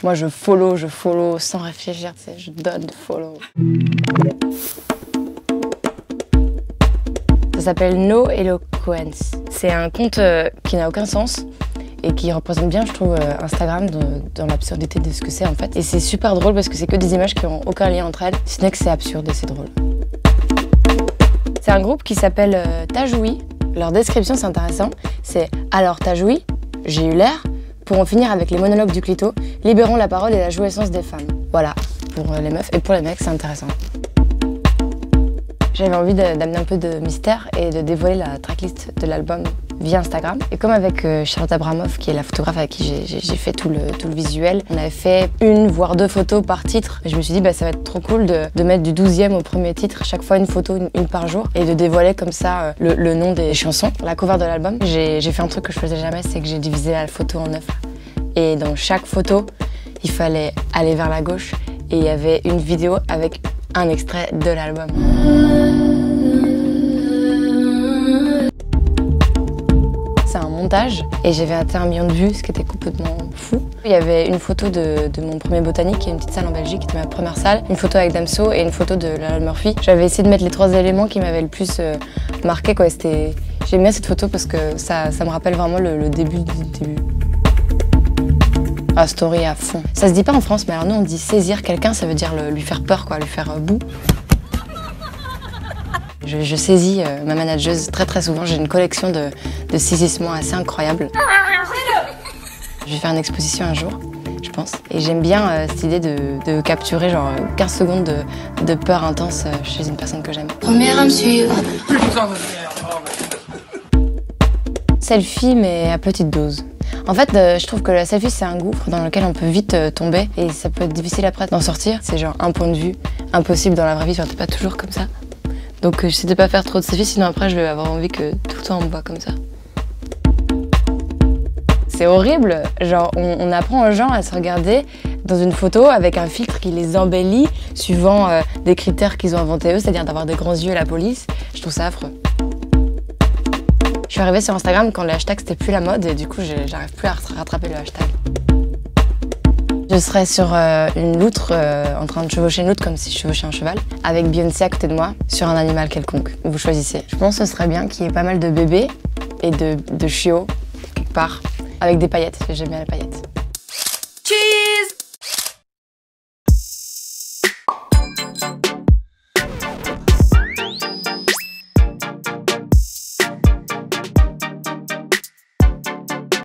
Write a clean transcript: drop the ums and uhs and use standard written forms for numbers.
Moi, je follow sans réfléchir, tu sais, je donne follow. Ça s'appelle No Eloquence. C'est un compte qui n'a aucun sens et qui représente bien, je trouve, Instagram dans l'absurdité de ce que c'est en fait. Et c'est super drôle parce que c'est que des images qui n'ont aucun lien entre elles, si ce n'est que c'est absurde et c'est drôle. C'est un groupe qui s'appelle Tajoui. Leur description, c'est intéressant. C'est « Alors Tajoui, j'ai eu l'air, pour en finir avec les monologues du clito, libérons la parole et la jouissance des femmes. » Voilà, pour les meufs et pour les mecs, c'est intéressant. J'avais envie d'amener un peu de mystère et de dévoiler la tracklist de l'album via Instagram. Et comme avec Charlotte Abramoff, qui est la photographe avec qui j'ai fait tout le visuel, on avait fait 1 voire 2 photos par titre. Et je me suis dit, bah, ça va être trop cool de mettre du 12e au premier titre, chaque fois une photo, une par jour, et de dévoiler comme ça le nom des chansons. La cover de l'album, j'ai fait un truc que je faisais jamais, c'est que j'ai divisé la photo en 9. Et dans chaque photo, il fallait aller vers la gauche et il y avait une vidéo avec un extrait de l'album. C'est un montage et j'avais atteint 1 million de vues, ce qui était complètement fou. Il y avait une photo de mon premier botanique, qui est une petite salle en Belgique, qui était ma première salle, une photo avec Damso et une photo de Laurel Murphy. J'avais essayé de mettre les 3 éléments qui m'avaient le plus marqué, quoi. J'aime bien cette photo parce que ça me rappelle vraiment le début du début. Ah, story à fond. Ça se dit pas en France, mais alors nous on dit saisir quelqu'un, ça veut dire lui faire peur, quoi, lui faire boue. Je saisis ma manageuse très souvent, j'ai une collection de saisissements assez incroyable. Je vais faire une exposition un jour, je pense. Et j'aime bien cette idée de capturer genre 15 secondes de peur intense chez une personne que j'aime. Première à me suivre. Selfie, mais à petite dose. En fait, je trouve que la selfie, c'est un gouffre dans lequel on peut vite tomber et ça peut être difficile après d'en sortir. C'est genre un point de vue impossible dans la vraie vie, genre t'es pas toujours comme ça. Donc j'essaie de pas faire trop de selfies, sinon après je vais avoir envie que tout le temps on me voit comme ça. C'est horrible, genre on apprend aux gens à se regarder dans une photo avec un filtre qui les embellit suivant des critères qu'ils ont inventés eux, c'est-à-dire d'avoir des grands yeux et la police. Je trouve ça affreux. Je suis arrivée sur Instagram quand le hashtag c'était plus la mode et du coup j'arrive plus à rattraper le hashtag. Je serais sur une loutre en train de chevaucher une loutre comme si je chevauchais un cheval, avec Beyoncé à côté de moi, sur un animal quelconque. Vous choisissez. Je pense que ce serait bien qu'il y ait pas mal de bébés et de chiots quelque part, avec des paillettes. J'aime bien les paillettes. Cheese!